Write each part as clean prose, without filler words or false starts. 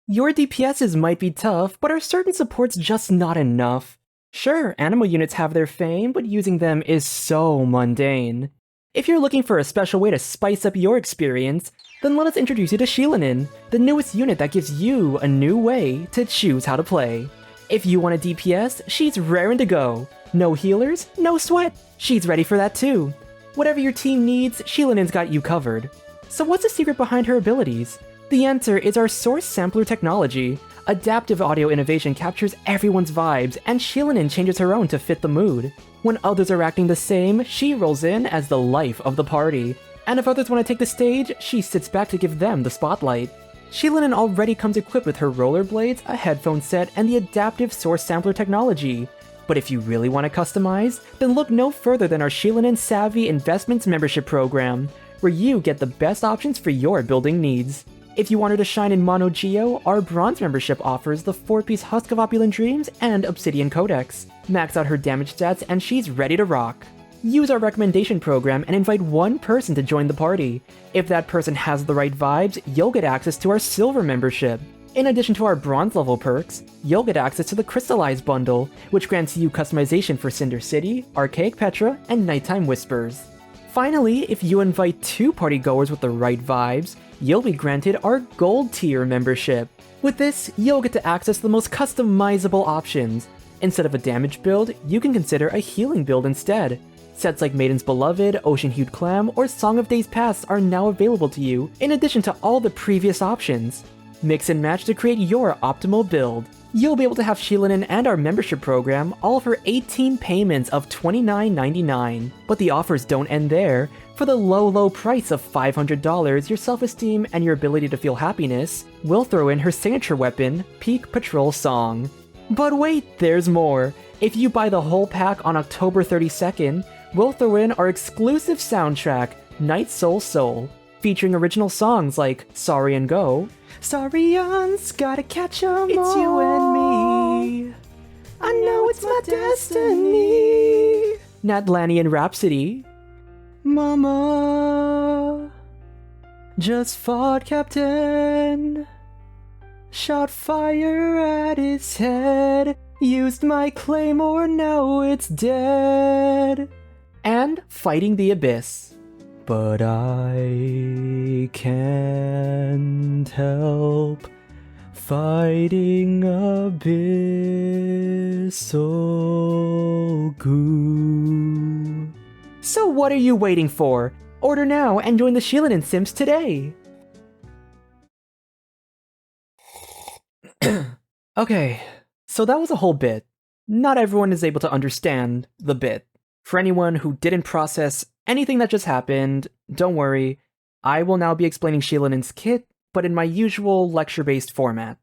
Your DPSs might be tough, but are certain supports just not enough? Sure, animal units have their fame, but using them is so mundane. If you're looking for a special way to spice up your experience, then let us introduce you to Shilinin, the newest unit that gives you a new way to choose how to play. If you want a DPS, she's raring to go. No healers, no sweat. She's ready for that too. Whatever your team needs, Shilinen's got you covered. So what's the secret behind her abilities? The answer is our source sampler technology. Adaptive audio innovation captures everyone's vibes, and Shilinin changes her own to fit the mood. When others are acting the same, she rolls in as the life of the party. And if others want to take the stage, she sits back to give them the spotlight. Shilinin already comes equipped with her rollerblades, a headphone set, and the adaptive source sampler technology. But if you really want to customize, then look no further than our Shilinin Savvy Investments membership program, where you get the best options for your building needs. If you want her to shine in Mono Geo, our Bronze membership offers the 4-piece Husk of Opulent Dreams and Obsidian Codex. Max out her damage stats and she's ready to rock. Use our recommendation program and invite one person to join the party. If that person has the right vibes, you'll get access to our Silver membership. In addition to our Bronze level perks, you'll get access to the Crystallized bundle, which grants you customization for Cinder City, Archaic Petra, and Nighttime Whispers. Finally, if you invite 2 partygoers with the right vibes, you'll be granted our Gold tier membership. With this, you'll get to access the most customizable options. Instead of a damage build, you can consider a healing build instead. Sets like Maiden's Beloved, Ocean Hued Clam, or Song of Days Past are now available to you, in addition to all the previous options. Mix and match to create your optimal build. You'll be able to have Shilinin and our membership program all for 18 payments of $29.99. But the offers don't end there. For the low price of $500, your self-esteem and your ability to feel happiness, we'll throw in her signature weapon, Peak Patrol Song. But wait, there's more. If you buy the whole pack on October 32nd, we'll throw in our exclusive soundtrack, Night Soul Soul, featuring original songs like Sorry and Go, Saurion's gotta catch 'em all. It's you and me. I know it's my destiny. Natlanian Rhapsody. Mama just fought Captain. Shot fire at its head. Used my claymore, now it's dead. And Fighting the Abyss. But I can't help fighting abyssal goo. So what are you waiting for? Order now and join the Shilinin Sims today! Okay, so that was a whole bit. Not everyone is able to understand the bit. For anyone who didn't process anything that just happened, don't worry, I will now be explaining Shilinin's kit, but in my usual lecture-based format.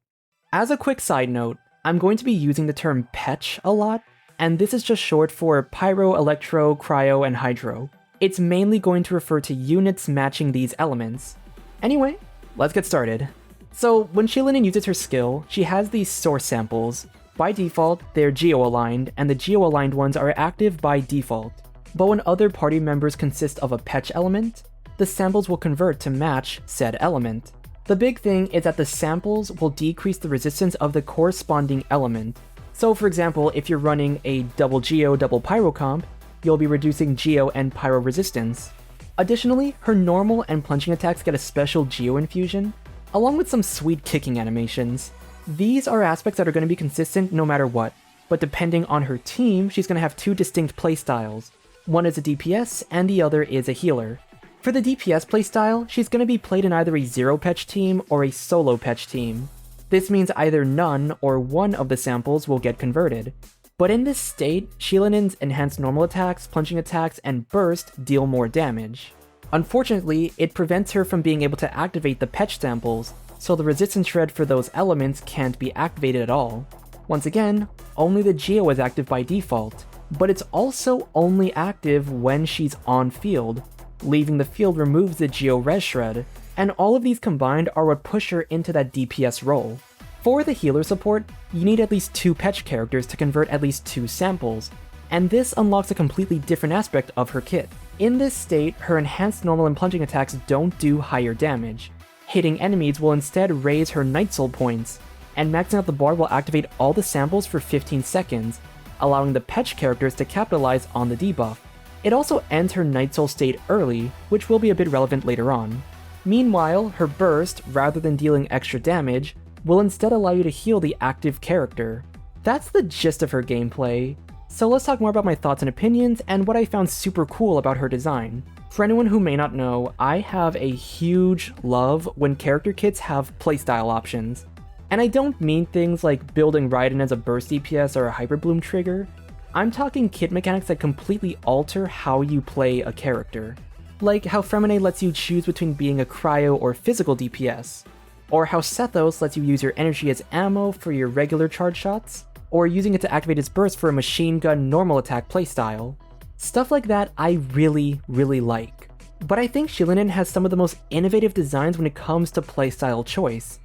As a quick side note, I'm going to be using the term Petch a lot, and this is just short for Pyro, Electro, Cryo, and Hydro. It's mainly going to refer to units matching these elements. Anyway, let's get started. So when Shilinin uses her skill, she has these source samples. By default, they're geo-aligned, and the geo-aligned ones are active by default. But when other party members consist of a Petch element, the samples will convert to match said element. The big thing is that the samples will decrease the resistance of the corresponding element. So for example, if you're running a double Geo, double Pyro comp, you'll be reducing Geo and Pyro resistance. Additionally, her normal and plunging attacks get a special Geo infusion, along with some sweet kicking animations. These are aspects that are going to be consistent no matter what, but depending on her team, she's going to have 2 distinct playstyles. One is a DPS, and the other is a healer. For the DPS playstyle, she's going to be played in either a zero Petch team or a solo Petch team. This means either none or one of the samples will get converted. But in this state, Shilinin's enhanced normal attacks, plunging attacks, and burst deal more damage. Unfortunately, it prevents her from being able to activate the Petch samples, so the resistance shred for those elements can't be activated at all. Once again, only the Geo is active by default, but it's also only active when she's on field. Leaving the field removes the Geo res shred, and all of these combined are what push her into that DPS role. For the healer support, you need at least 2 Petch characters to convert at least 2 samples, and this unlocks a completely different aspect of her kit. In this state, her enhanced normal and plunging attacks don't do higher damage. Hitting enemies will instead raise her Night Soul points, and maxing out the bar will activate all the samples for 15 seconds, allowing the Petch characters to capitalize on the debuff. It also ends her Night Soul state early, which will be a bit relevant later on. Meanwhile, her burst, rather than dealing extra damage, will instead allow you to heal the active character. That's the gist of her gameplay, so let's talk more about my thoughts and opinions and what I found super cool about her design. For anyone who may not know, I have a huge love when character kits have playstyle options. And I don't mean things like building Raiden as a burst DPS or a Hyper Bloom trigger. I'm talking kit mechanics that completely alter how you play a character. Like how Freminet lets you choose between being a cryo or physical DPS, or how Sethos lets you use your energy as ammo for your regular charge shots, or using it to activate its burst for a machine gun normal attack playstyle. Stuff like that I really like. But I think Shilinen has some of the most innovative designs when it comes to playstyle choice.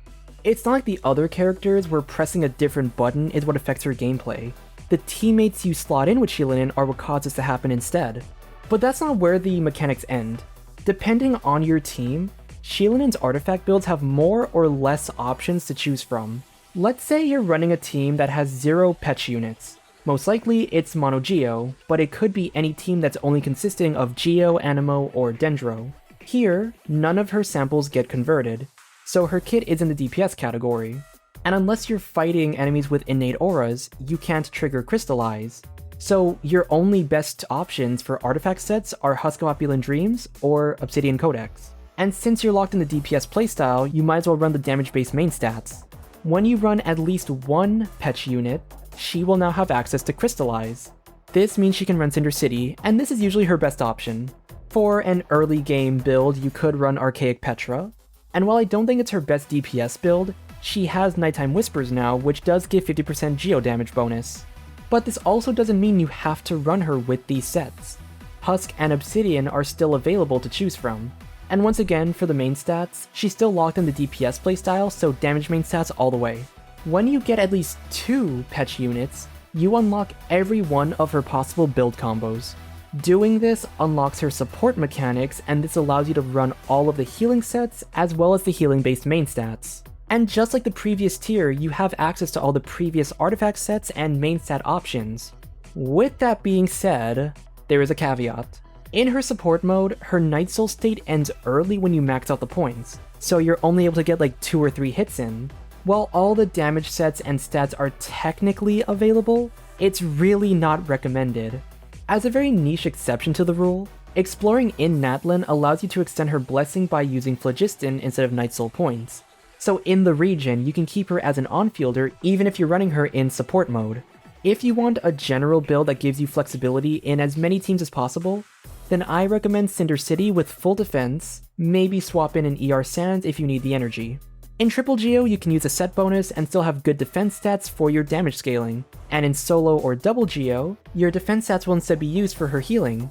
It's not like the other characters where pressing a different button is what affects her gameplay. The teammates you slot in with Shilinen are what causes to happen instead. But that's not where the mechanics end. Depending on your team, Shilinen's artifact builds have more or less options to choose from. Let's say you're running a team that has 0 Petch units. Most likely it's Mono Geo, but it could be any team that's only consisting of Geo, Anemo, or Dendro. Here, none of her samples get converted, so her kit is in the DPS category. And unless you're fighting enemies with innate auras, you can't trigger Crystallize. So your only best options for artifact sets are Husk of Opulent Dreams or Obsidian Codex. And since you're locked in the DPS playstyle, you might as well run the damage-based main stats. When you run at least one Petch unit, she will now have access to Crystallize. This means she can run Cinder City, and this is usually her best option. For an early game build, you could run Archaic Petra, and while I don't think it's her best DPS build, she has Nighttime Whispers now, which does give 50% geo damage bonus. But this also doesn't mean you have to run her with these sets. Husk and Obsidian are still available to choose from. And once again, for the main stats, she's still locked in the DPS playstyle, so damage main stats all the way. When you get at least 2 Petch units, you unlock every one of her possible build combos. Doing this unlocks her support mechanics, and this allows you to run all of the healing sets as well as the healing based main stats. And just like the previous tier, you have access to all the previous artifact sets and main stat options. With that being said, there is a caveat. In her support mode, her Night Soul state ends early when you max out the points, so you're only able to get like 2 or 3 hits in. While all the damage sets and stats are technically available, it's really not recommended. As a very niche exception to the rule, exploring in Natlan allows you to extend her blessing by using Phlogiston instead of Night Soul points. So in the region, you can keep her as an on-fielder even if you're running her in support mode. If you want a general build that gives you flexibility in as many teams as possible, then I recommend Cinder City with full defense, maybe swap in an ER Sands if you need the energy. In Triple Geo, you can use a set bonus and still have good defense stats for your damage scaling, and in Solo or Double Geo, your defense stats will instead be used for her healing.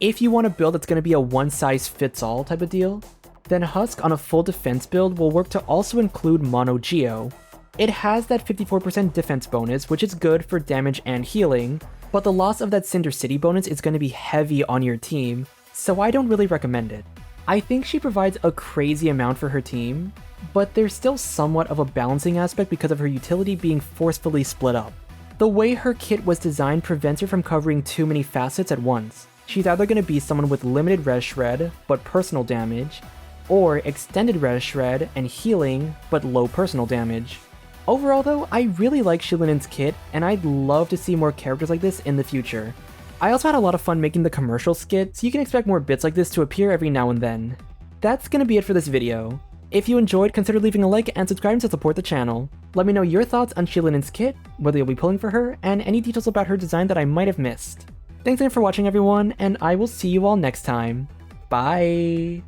If you want a build that's going to be a one-size-fits-all type of deal, then Husk on a full defense build will work to also include Mono Geo. It has that 54% defense bonus, which is good for damage and healing, but the loss of that Cinder City bonus is going to be heavy on your team, so I don't really recommend it. I think she provides a crazy amount for her team, but there's still somewhat of a balancing aspect because of her utility being forcefully split up. The way her kit was designed prevents her from covering too many facets at once. She's either going to be someone with limited res shred, but personal damage, or extended res shred and healing, but low personal damage. Overall though, I really like Shilinen's kit, and I'd love to see more characters like this in the future. I also had a lot of fun making the commercial skit, so you can expect more bits like this to appear every now and then. That's gonna be it for this video. If you enjoyed, consider leaving a like and subscribing to support the channel. Let me know your thoughts on Shilinen's kit, whether you'll be pulling for her, and any details about her design that I might have missed. Thanks again for watching everyone, and I will see you all next time. Bye!